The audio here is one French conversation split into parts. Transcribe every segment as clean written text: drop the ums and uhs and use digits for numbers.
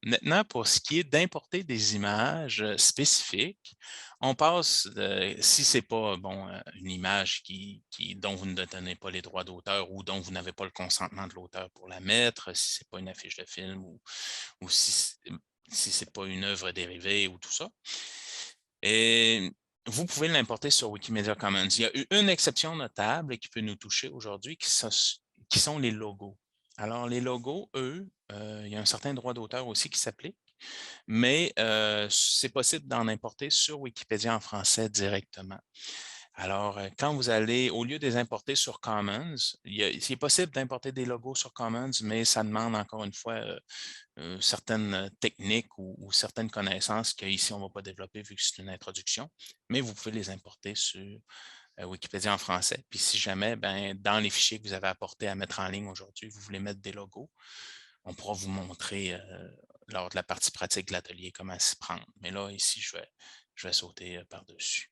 Maintenant, pour ce qui est d'importer des images spécifiques, on passe, si ce n'est pas bon, une image dont vous ne détenez pas les droits d'auteur ou dont vous n'avez pas le consentement de l'auteur pour la mettre, si ce n'est pas une affiche de film ou si ce n'est pas une œuvre dérivée ou tout ça. Et vous pouvez l'importer sur Wikimedia Commons. Il y a eu une exception notable qui peut nous toucher aujourd'hui, qui sont les logos. Alors, les logos, eux, il y a un certain droit d'auteur aussi qui s'applique, mais c'est possible d'en importer sur Wikipédia en français directement. Alors, quand vous allez, au lieu de les importer sur Commons, c'est possible d'importer des logos sur Commons, mais ça demande encore une fois certaines techniques ou certaines connaissances qu'ici, on ne va pas développer vu que c'est une introduction, mais vous pouvez les importer sur Wikipédia en français. Puis si jamais, ben, dans les fichiers que vous avez apportés à mettre en ligne aujourd'hui, vous voulez mettre des logos, on pourra vous montrer lors de la partie pratique de l'atelier comment s'y prendre. Mais là, ici, je vais sauter par-dessus.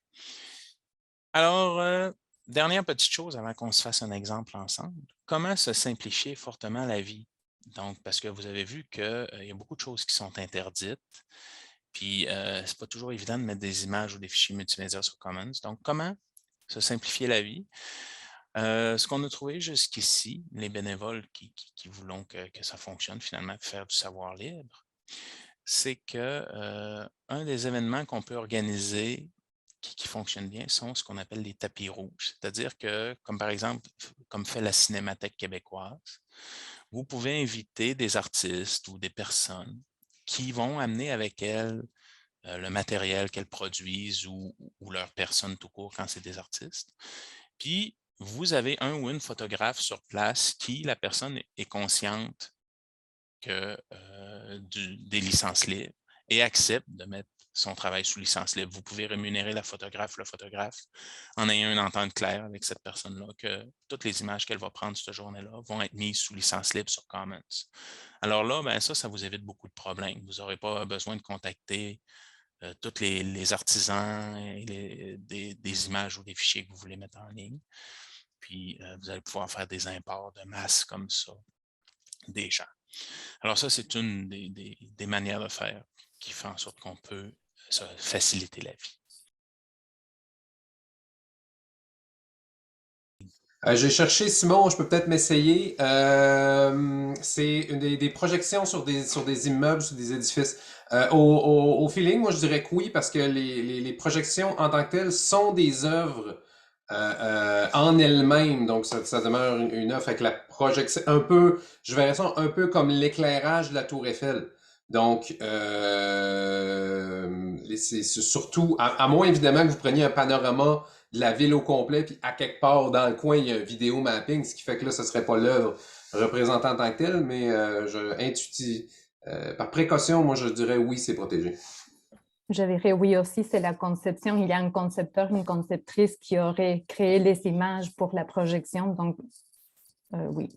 Alors, dernière petite chose avant qu'on se fasse un exemple ensemble. Comment se simplifier fortement la vie? Donc, parce que vous avez vu qu'il y a beaucoup de choses qui sont interdites, puis c'est pas toujours évident de mettre des images ou des fichiers multimédia sur Commons. Donc, comment se simplifier la vie? Ce qu'on a trouvé jusqu'ici, les bénévoles qui voulons que ça fonctionne finalement, faire du savoir libre, c'est que un des événements qu'on peut organiser qui fonctionnent bien sont ce qu'on appelle les tapis rouges. C'est-à-dire que, comme par exemple, comme fait la Cinémathèque québécoise, vous pouvez inviter des artistes ou des personnes qui vont amener avec elles le matériel qu'elles produisent ou leur personne tout court quand c'est des artistes. Puis, vous avez un ou une photographe sur place qui, la personne est consciente des licences libres et accepte de mettre son travail sous licence libre. Vous pouvez rémunérer la photographe ou le photographe en ayant une entente claire avec cette personne-là que toutes les images qu'elle va prendre cette journée-là vont être mises sous licence libre sur Commons. Alors là, ben ça vous évite beaucoup de problèmes. Vous n'aurez pas besoin de contacter tous les artisans et des images ou des fichiers que vous voulez mettre en ligne. Puis, vous allez pouvoir faire des imports de masse comme ça des gens. Alors ça, c'est une des manières de faire qui fait en sorte qu'on peut se faciliter la vie. J'ai cherché Simon, je peux peut-être m'essayer. C'est des projections sur des immeubles, sur des édifices. Au feeling, moi je dirais que oui, parce que les projections en tant que telles sont des œuvres en elles-mêmes. Donc ça demeure une œuvre avec la projection. Un peu, je verrais ça un peu comme l'éclairage de la Tour Eiffel. Donc, c'est surtout, à moins évidemment que vous preniez un panorama de la ville au complet, puis à quelque part dans le coin, il y a un vidéo mapping, ce qui fait que là, ce serait pas l'œuvre représentée en tant que telle, mais par précaution, moi, je dirais oui, c'est protégé. Je dirais oui aussi, c'est la conception. Il y a un concepteur, une conceptrice qui aurait créé les images pour la projection. Donc, oui,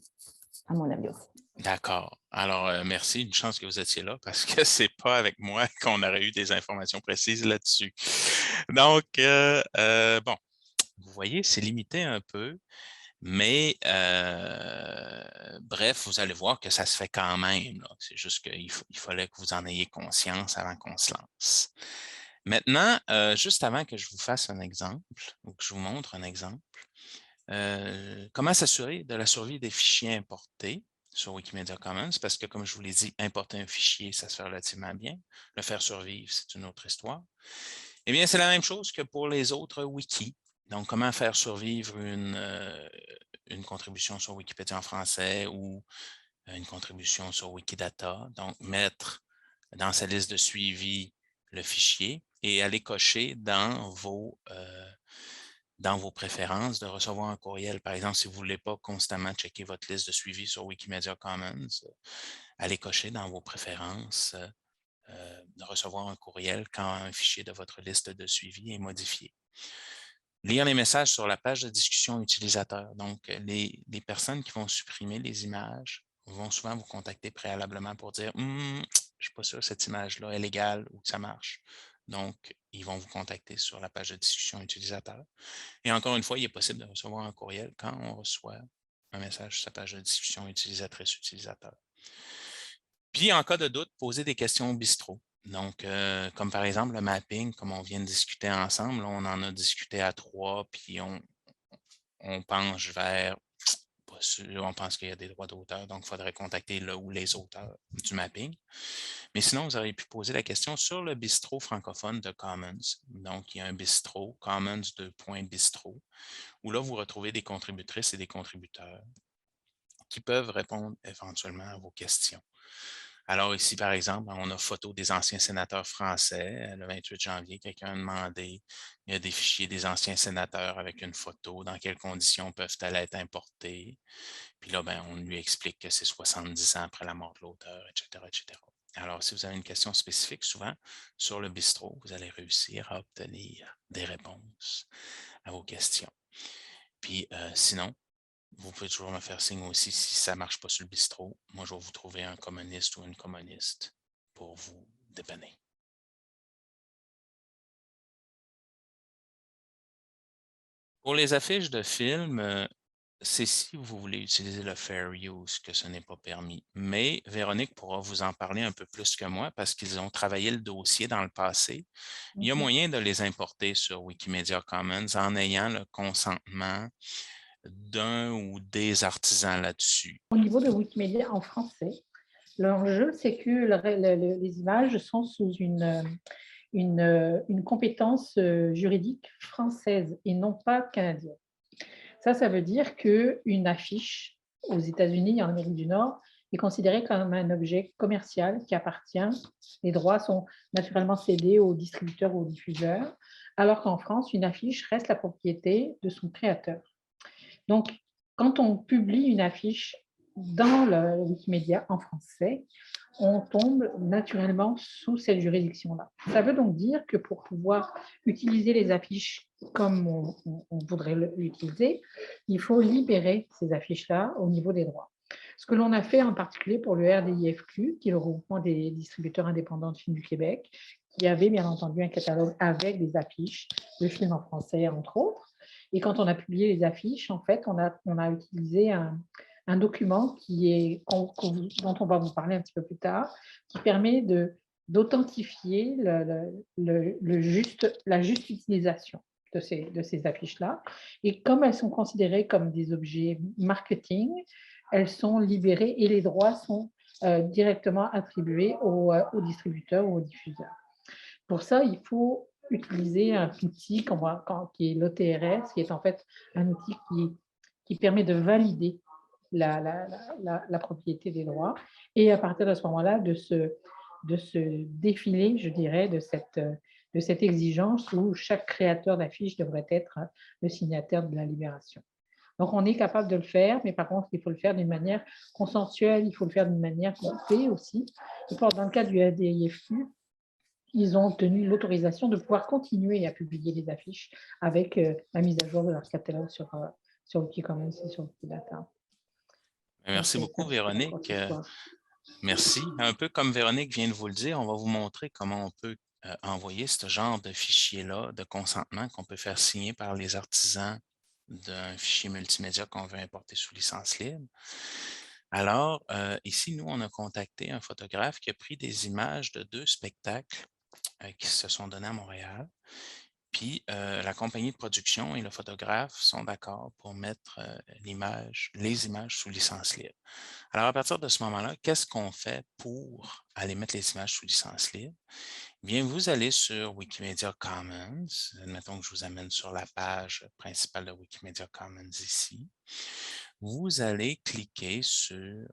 à mon avis aussi. D'accord. Alors, merci. Une chance que vous étiez là parce que c'est pas avec moi qu'on aurait eu des informations précises là-dessus. Donc, bon, vous voyez, c'est limité un peu, mais bref, vous allez voir que ça se fait quand même, là. C'est juste qu'il fallait que vous en ayez conscience avant qu'on se lance. Maintenant, juste avant que je vous fasse un exemple ou que je vous montre un exemple, comment s'assurer de la survie des fichiers importés sur Wikimedia Commons? Parce que, comme je vous l'ai dit, importer un fichier, ça se fait relativement bien. Le faire survivre, c'est une autre histoire. Eh bien, c'est la même chose que pour les autres wikis. Donc, comment faire survivre une contribution sur Wikipédia en français ou une contribution sur Wikidata. Donc, mettre dans sa liste de suivi le fichier et aller cocher dans vos préférences de recevoir un courriel. Par exemple, si vous ne voulez pas constamment checker votre liste de suivi sur Wikimedia Commons, allez cocher dans vos préférences de recevoir un courriel quand un fichier de votre liste de suivi est modifié. Lire les messages sur la page de discussion utilisateur. Donc, les personnes qui vont supprimer les images vont souvent vous contacter préalablement pour dire je ne suis pas sûr que cette image-là est légale ou que ça marche. Donc, ils vont vous contacter sur la page de discussion utilisateur. Et encore une fois, il est possible de recevoir un courriel quand on reçoit un message sur sa page de discussion utilisatrice-utilisateur. Puis Puis, en cas de doute, posez des questions au bistrot. Donc, comme par exemple le mapping, comme on vient de discuter ensemble, là, on en a discuté à 3, puis on penche vers, pas sûr, on pense qu'il y a des droits d'auteur, donc il faudrait contacter le ou les auteurs du mapping. Mais sinon, vous auriez pu poser la question sur le bistrot francophone de Commons. Donc, il y a un bistrot, Commons 2.bistro, où là, vous retrouvez des contributrices et des contributeurs qui peuvent répondre éventuellement à vos questions. Alors ici, par exemple, on a photo des anciens sénateurs français. Le 28 janvier, quelqu'un a demandé, il y a des fichiers des anciens sénateurs avec une photo, dans quelles conditions peuvent-elles être importées. Puis là, ben, on lui explique que c'est 70 ans après la mort de l'auteur, etc., etc. Alors, si vous avez une question spécifique, souvent, sur le bistrot, vous allez réussir à obtenir des réponses à vos questions. Puis sinon, vous pouvez toujours me faire signe aussi si ça ne marche pas sur le bistrot. Moi, je vais vous trouver un communiste ou une communiste pour vous dépanner. Pour les affiches de films, c'est si vous voulez utiliser le fair use que ce n'est pas permis. Mais Véronique pourra vous en parler un peu plus que moi parce qu'ils ont travaillé le dossier dans le passé. Il y a moyen de les importer sur Wikimedia Commons en ayant le consentement d'un ou des artisans là-dessus. Au niveau de Wikimedia en français, l'enjeu, c'est que les images sont sous une compétence juridique française et non pas canadienne. Ça veut dire qu'une affiche aux États-Unis et en Amérique du Nord est considérée comme un objet commercial qui appartient. Les droits sont naturellement cédés aux distributeurs ou aux diffuseurs, alors qu'en France, une affiche reste la propriété de son créateur. Donc, quand on publie une affiche dans le Wikimedia en français, on tombe naturellement sous cette juridiction-là. Ça veut donc dire que pour pouvoir utiliser les affiches comme on voudrait l'utiliser, il faut libérer ces affiches-là au niveau des droits. Ce que l'on a fait en particulier pour le RDIFQ, qui est le regroupement des distributeurs indépendants de films du Québec, qui avait bien entendu un catalogue avec des affiches de films en français, entre autres. Et quand on a publié les affiches, en fait, on a utilisé un document dont on va vous parler un petit peu plus tard, qui permet d'authentifier la juste utilisation de ces affiches-là. Et comme elles sont considérées comme des objets marketing, elles sont libérées et les droits sont directement attribués aux distributeurs ou aux diffuseurs. Pour ça, il faut utiliser un outil qui est l'OTRS, qui est en fait un outil qui permet de valider la propriété des droits et à partir de ce moment-là, de se défiler, je dirais, de cette exigence où chaque créateur d'affiche devrait être le signataire de la libération. Donc, on est capable de le faire, mais par contre, il faut le faire d'une manière consensuelle, il faut le faire d'une manière groupée aussi. Et dans le cas du ADIFQ, ils ont obtenu l'autorisation de pouvoir continuer à publier les affiches avec la mise à jour de leur catalogue sur Wikicommons et sur Wikidata. Merci beaucoup, Véronique. Merci. Un peu comme Véronique vient de vous le dire, on va vous montrer comment on peut envoyer ce genre de fichier-là de consentement qu'on peut faire signer par les artisans d'un fichier multimédia qu'on veut importer sous licence libre. Alors, ici, nous, on a contacté un photographe qui a pris des images de 2 spectacles qui se sont donnés à Montréal. Puis, la compagnie de production et le photographe sont d'accord pour mettre les images sous licence libre. Alors, à partir de ce moment-là, qu'est-ce qu'on fait pour aller mettre les images sous licence libre? Bien, vous allez sur Wikimedia Commons. Admettons que je vous amène sur la page principale de Wikimedia Commons ici. Vous allez cliquer sur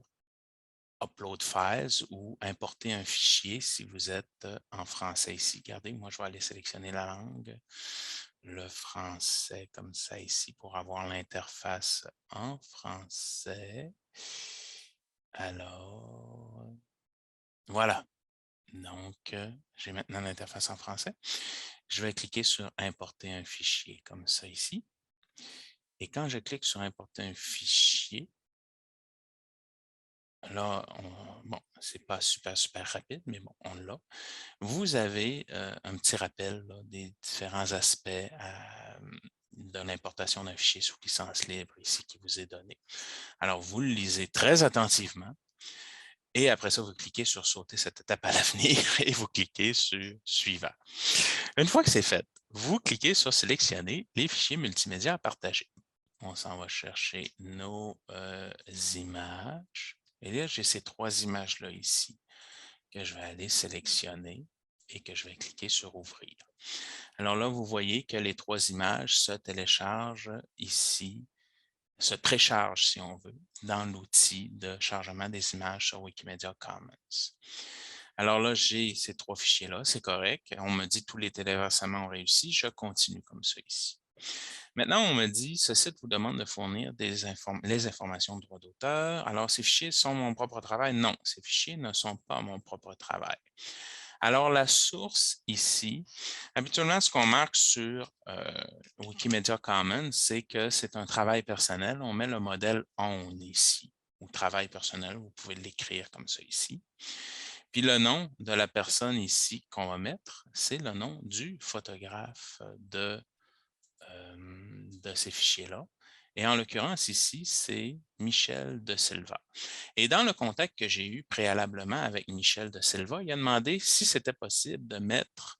Upload Files ou importer un fichier si vous êtes en français ici. Regardez, moi, je vais aller sélectionner la langue, le français comme ça ici pour avoir l'interface en français. Alors, voilà. Donc, j'ai maintenant l'interface en français. Je vais cliquer sur Importer un fichier comme ça ici. Et quand je clique sur Importer un fichier, là, bon, c'est pas super rapide, mais bon, on l'a. Vous avez un petit rappel là, des différents aspects de l'importation d'un fichier sous licence libre ici qui vous est donné. Alors, vous le lisez très attentivement Et après ça, vous cliquez sur sauter cette étape à l'avenir et vous cliquez sur suivant. Une fois que c'est fait, vous cliquez sur sélectionner les fichiers multimédia à partager. On s'en va chercher nos images. Et là, j'ai ces 3 images-là ici que je vais aller sélectionner et que je vais cliquer sur ouvrir. Alors là, vous voyez que les 3 images se téléchargent ici, se préchargent, si on veut, dans l'outil de chargement des images sur Wikimedia Commons. Alors là, j'ai ces 3 fichiers-là, c'est correct. On me dit que tous les téléversements ont réussi. Je continue comme ça ici. Maintenant, on me dit, ce site vous demande de fournir les informations de droit d'auteur. Alors, ces fichiers sont mon propre travail? Non, ces fichiers ne sont pas mon propre travail. Alors, la source ici, habituellement, ce qu'on marque sur Wikimedia Commons, c'est que c'est un travail personnel. On met le modèle « on » ici, ou « travail personnel », vous pouvez l'écrire comme ça ici. Puis le nom de la personne ici qu'on va mettre, c'est le nom du photographe de ces fichiers-là. Et en l'occurrence, ici, c'est Michel de Silva. Et dans le contact que j'ai eu préalablement avec Michel de Silva, il a demandé si c'était possible de mettre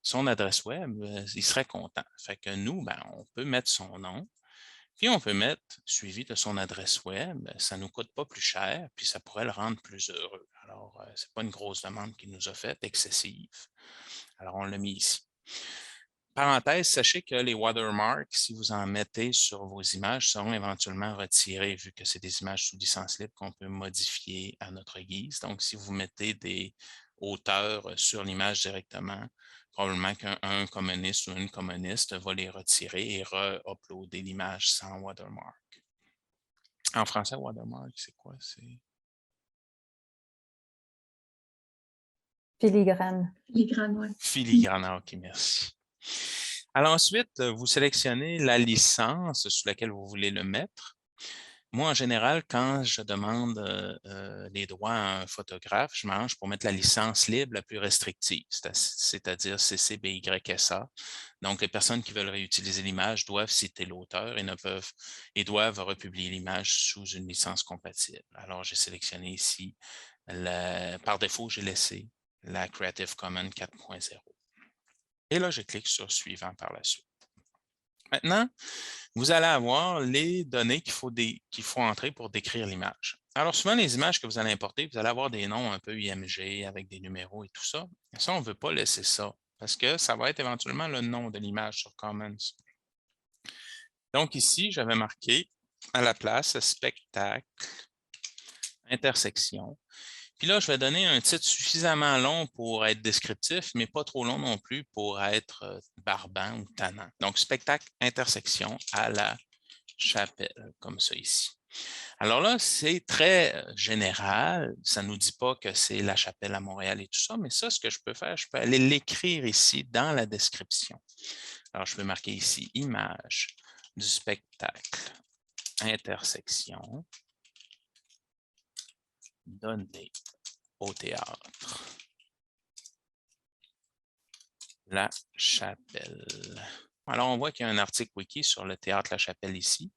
son adresse web, il serait content. Fait que nous, ben, on peut mettre son nom, puis on peut mettre suivi de son adresse web. Ça ne nous coûte pas plus cher, puis ça pourrait le rendre plus heureux. Alors, ce n'est pas une grosse demande qu'il nous a faite, excessive. Alors, on l'a mis ici. Parenthèse, sachez que les watermarks, si vous en mettez sur vos images, seront éventuellement retirés vu que c'est des images sous licence libre qu'on peut modifier à notre guise. Donc, si vous mettez des auteurs sur l'image directement, probablement qu'un communiste ou une communiste va les retirer et re-uploader l'image sans watermark. En français, watermark, c'est quoi? C'est Filigrane. Filigrane, ouais. filigrane, ok, merci. Alors ensuite, vous sélectionnez la licence sur laquelle vous voulez le mettre. Moi, en général, quand je demande les droits à un photographe, je m'arrange pour mettre la licence libre la plus restrictive, c'est-à-dire CC BY SA. Donc, les personnes qui veulent réutiliser l'image doivent citer l'auteur et doivent republier l'image sous une licence compatible. Alors, j'ai sélectionné ici, par défaut, j'ai laissé la Creative Commons 4.0. Et là, je clique sur « Suivant » par la suite. Maintenant, vous allez avoir les données qu'il faut entrer pour décrire l'image. Alors, souvent, les images que vous allez importer, vous allez avoir des noms un peu IMG avec des numéros et tout ça. Ça, on ne veut pas laisser ça parce que ça va être éventuellement le nom de l'image sur Commons. Donc ici, j'avais marqué à la place « Spectacle, intersection ». Puis là, je vais donner un titre suffisamment long pour être descriptif, mais pas trop long non plus pour être barbant ou tannant. Donc, spectacle intersection à la chapelle, comme ça ici. Alors là, c'est très général. Ça ne nous dit pas que c'est la chapelle à Montréal et tout ça, mais ça, ce que je peux faire, je peux aller l'écrire ici dans la description. Alors, je peux marquer ici « Image du spectacle intersection donné au théâtre La Chapelle ». Alors, on voit qu'il y a un article wiki sur le théâtre La Chapelle ici.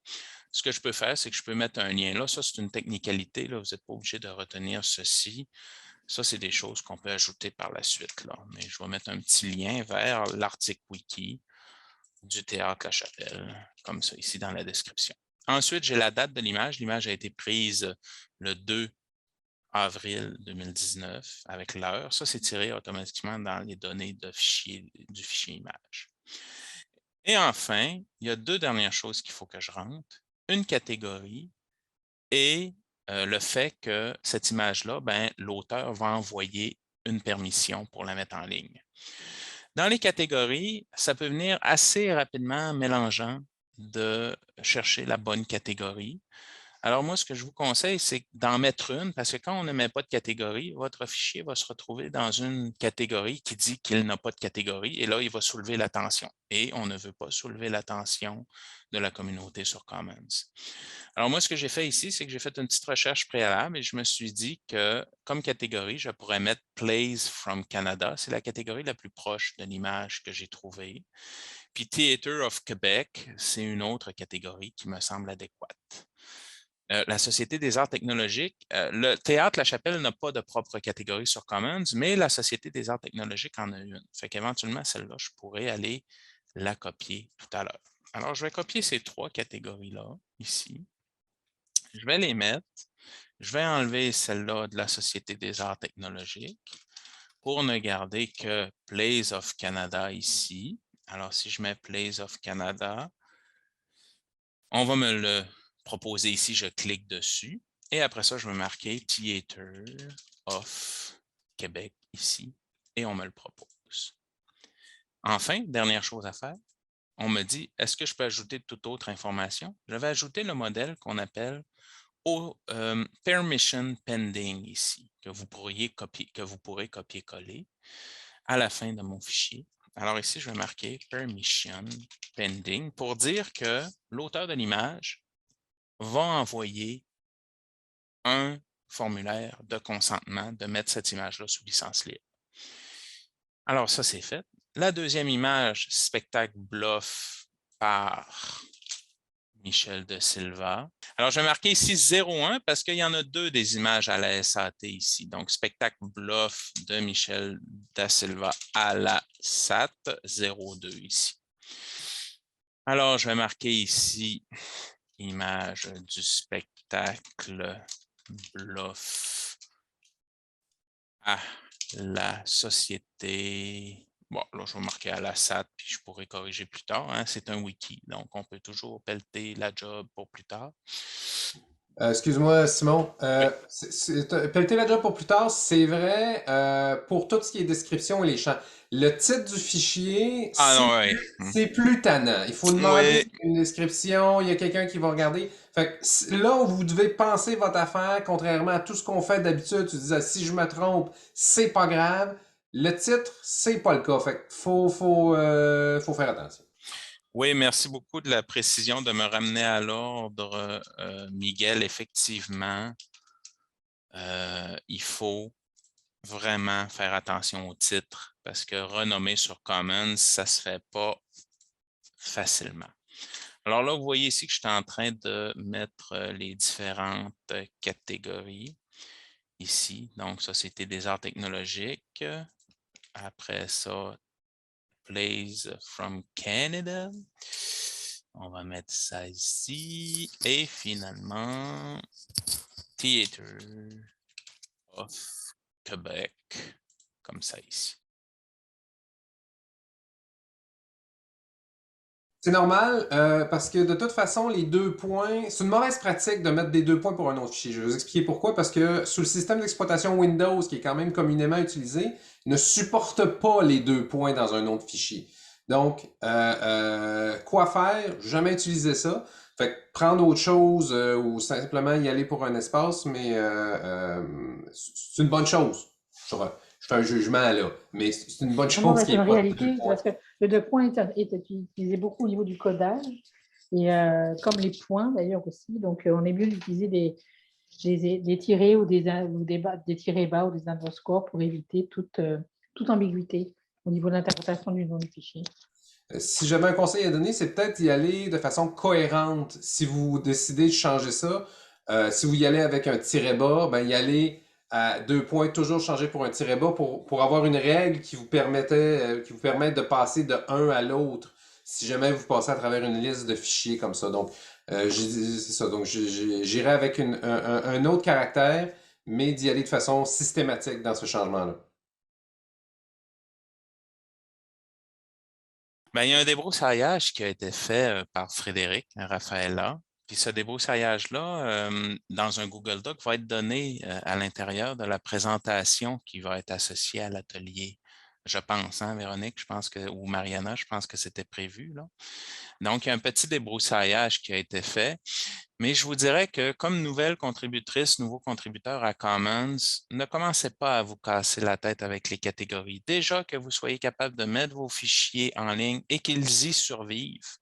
Ce que je peux faire, c'est que je peux mettre un lien là. Ça, c'est une technicalité. Là. Vous n'êtes pas obligé de retenir ceci. Ça, c'est des choses qu'on peut ajouter par la suite. Là. Mais je vais mettre un petit lien vers l'article wiki du théâtre La Chapelle, comme ça, ici dans la description. Ensuite, j'ai la date de l'image. L'image a été prise le 2 avril 2019 avec l'heure. Ça, c'est tiré automatiquement dans les données du fichier image. Et enfin, il y a 2 dernières choses qu'il faut que je rentre. Une catégorie et le fait que cette image-là, ben, l'auteur va envoyer une permission pour la mettre en ligne. Dans les catégories, ça peut venir assez rapidement mélangeant de chercher la bonne catégorie. Alors moi, ce que je vous conseille, c'est d'en mettre une, parce que quand on ne met pas de catégorie, votre fichier va se retrouver dans une catégorie qui dit qu'il n'a pas de catégorie, et là, il va soulever l'attention. Et on ne veut pas soulever l'attention de la communauté sur Commons. Alors moi, ce que j'ai fait ici, c'est que j'ai fait une petite recherche préalable et je me suis dit que comme catégorie, je pourrais mettre « Plays from Canada ». C'est la catégorie la plus proche de l'image que j'ai trouvée. Puis « Theatre of Quebec », c'est une autre catégorie qui me semble adéquate. la Société des arts technologiques. Le Théâtre La Chapelle n'a pas de propre catégorie sur Commons, mais la Société des arts technologiques en a une. Fait qu'éventuellement, celle-là, je pourrais aller la copier tout à l'heure. Alors, je vais copier ces 3 catégories-là, ici. Je vais les mettre. Je vais enlever celle-là de la Société des arts technologiques pour ne garder que Place of Canada ici. Alors, si je mets Place of Canada, on va me le proposer ici, je clique dessus. Et après ça, je vais marquer Theatre of Québec ici et on me le propose. Enfin, dernière chose à faire, on me dit, est-ce que je peux ajouter toute autre information? Je vais ajouter le modèle qu'on appelle Permission Pending ici, que vous pourrez copier-coller à la fin de mon fichier. Alors ici, je vais marquer Permission Pending pour dire que l'auteur de l'image va envoyer un formulaire de consentement de mettre cette image-là sous licence libre. Alors ça, c'est fait. La deuxième image, spectacle Bluff par Michel de Silva. Alors, je vais marquer ici 01 parce qu'il y en a 2 des images à la SAT ici. Donc, spectacle Bluff de Michel da Silva à la SAT 02 ici. Alors, je vais marquer ici image du spectacle Bluff à la société. Bon, là, je vais marquer à la SAT, puis je pourrai corriger plus tard. Hein. C'est un wiki, donc on peut toujours pelleter la job pour plus tard. Excuse-moi, Simon. Oui. Pelleter la job pour plus tard, c'est vrai pour tout ce qui est description et les champs. Le titre du fichier, Ah non, oui. c'est plus tannant. Il faut demander Oui. une description, il y a quelqu'un qui va regarder. Fait que là où vous devez penser votre affaire, contrairement à tout ce qu'on fait d'habitude, tu disais si je me trompe, c'est pas grave. Le titre, c'est pas le cas. Fait que faut faire attention. Oui, merci beaucoup de la précision de me ramener à l'ordre, Miguel. Effectivement, il faut vraiment faire attention au titre parce que renommer sur Commons, ça ne se fait pas facilement. Alors là, vous voyez ici que je suis en train de mettre les différentes catégories ici. Donc, Société des arts technologiques. Après ça, Plays from Canada. On va mettre ça ici. Et finalement, Theatre of Québec, comme ça ici. C'est normal parce que de toute façon, les 2 points, c'est une mauvaise pratique de mettre des 2 points pour un autre fichier. Je vais vous expliquer pourquoi. Parce que sous le système d'exploitation Windows, qui est quand même communément utilisé, ne supporte pas les 2 points dans un autre fichier. Donc, quoi faire? Jamais utiliser ça. Fait que prendre autre chose ou simplement y aller pour un espace, mais c'est une bonne chose. Je fais un jugement là, mais c'est une bonne chose C'est qui une est pas réalité, 2 points. parce que le 2 points est utilisé beaucoup au niveau du codage, et comme les points d'ailleurs aussi. Donc, on est mieux d'utiliser des tirets ou des tirets bas ou des underscores pour éviter toute ambiguïté au niveau de l'interprétation du nom du fichier. Si j'avais un conseil à donner, c'est peut-être d'y aller de façon cohérente. Si vous décidez de changer ça, si vous y allez avec un tiret bas, ben y aller à 2 points, toujours changer pour un tiret bas pour avoir une règle qui vous permette de passer de un à l'autre. Si jamais vous passez à travers une liste de fichiers comme ça. Donc, c'est ça. Donc, j'irai avec un autre caractère, mais d'y aller de façon systématique dans ce changement-là. Ben, il y a un débroussaillage qui a été fait par Frédéric Raphaëlla. Puis ce débroussaillage-là, dans un Google Doc, va être donné à l'intérieur de la présentation qui va être associée à l'atelier. Je pense, hein, Véronique, je pense que, ou Mariana, je pense que c'était prévu, là. Donc, il y a un petit débroussaillage qui a été fait. Mais je vous dirais que comme nouvelle contributrice, nouveau contributeur à Commons, ne commencez pas à vous casser la tête avec les catégories. Déjà que vous soyez capable de mettre vos fichiers en ligne et qu'ils y survivent,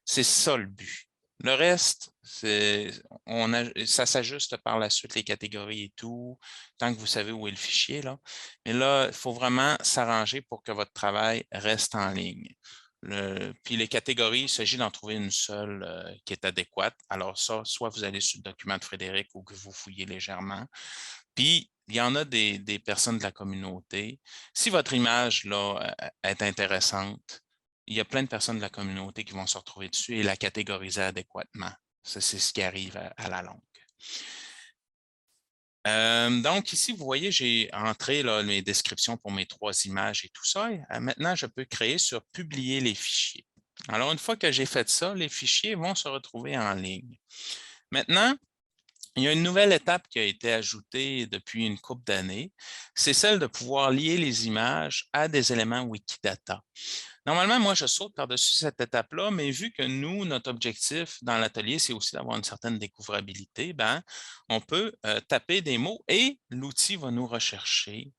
c'est ça le but. Le reste, ça s'ajuste par la suite, les catégories et tout, tant que vous savez où est le fichier, là. Mais là, il faut vraiment s'arranger pour que votre travail reste en ligne. Puis les catégories, il s'agit d'en trouver une seule qui est adéquate. Alors ça, soit vous allez sur le document de Frédéric ou que vous fouillez légèrement. Puis, il y en a des personnes de la communauté. Si votre image là, est intéressante, il y a plein de personnes de la communauté qui vont se retrouver dessus et la catégoriser adéquatement. Ça, c'est ce qui arrive à la longue. Donc, ici, vous voyez, j'ai entré là, mes descriptions pour mes 3 images et tout ça. Maintenant, je peux créer sur « Publier les fichiers ». Alors, une fois que j'ai fait ça, les fichiers vont se retrouver en ligne. Maintenant, il y a une nouvelle étape qui a été ajoutée depuis une couple d'années. C'est celle de pouvoir lier les images à des éléments Wikidata. Normalement, moi, je saute par-dessus cette étape-là, mais vu que nous, notre objectif dans l'atelier, c'est aussi d'avoir une certaine découvrabilité, ben, on peut taper des mots et l'outil va nous rechercher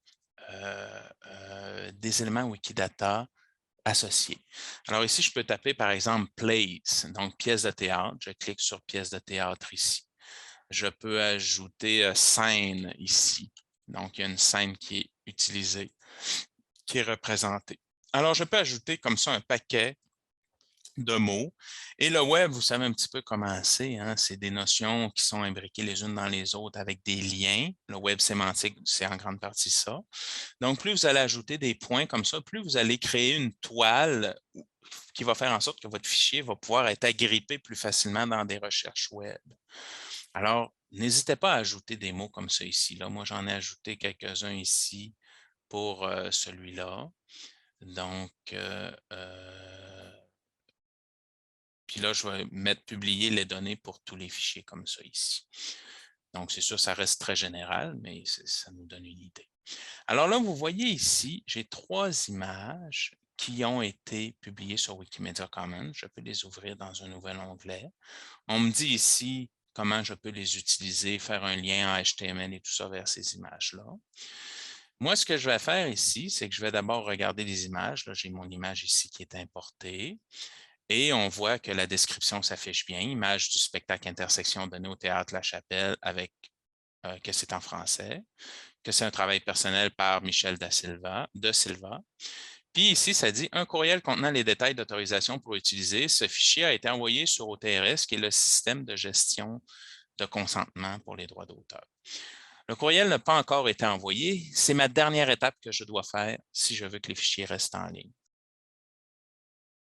des éléments Wikidata associés. Alors ici, je peux taper par exemple « plays », donc pièce de théâtre. Je clique sur « pièce de théâtre » ici. Je peux ajouter « scène » ici. Donc, il y a une scène qui est utilisée, qui est représentée. Alors, je peux ajouter comme ça un paquet de mots. Et le web, vous savez un petit peu comment c'est. Hein? C'est des notions qui sont imbriquées les unes dans les autres avec des liens. Le web sémantique, c'est en grande partie ça. Donc, plus vous allez ajouter des points comme ça, plus vous allez créer une toile qui va faire en sorte que votre fichier va pouvoir être agrippé plus facilement dans des recherches web. Alors, n'hésitez pas à ajouter des mots comme ça ici. Là. Moi, j'en ai ajouté quelques-uns ici pour celui-là. Donc, puis là, je vais mettre « Publier les données » pour tous les fichiers comme ça ici. Donc, c'est sûr, ça reste très général, mais ça nous donne une idée. Alors là, vous voyez ici, j'ai 3 images qui ont été publiées sur Wikimedia Commons. Je peux les ouvrir dans un nouvel onglet. On me dit ici comment je peux les utiliser, faire un lien en HTML et tout ça vers ces images-là. Moi, ce que je vais faire ici, c'est que je vais d'abord regarder les images. Là, j'ai mon image ici qui est importée. Et on voit que la description s'affiche bien. Image du spectacle Intersection donné au Théâtre La Chapelle avec que c'est en français, que c'est un travail personnel par Michel de Silva. Puis ici, ça dit « Un courriel contenant les détails d'autorisation pour utiliser. Ce fichier a été envoyé sur OTRS, qui est le système de gestion de consentement pour les droits d'auteur. » Le courriel n'a pas encore été envoyé. C'est ma dernière étape que je dois faire si je veux que les fichiers restent en ligne.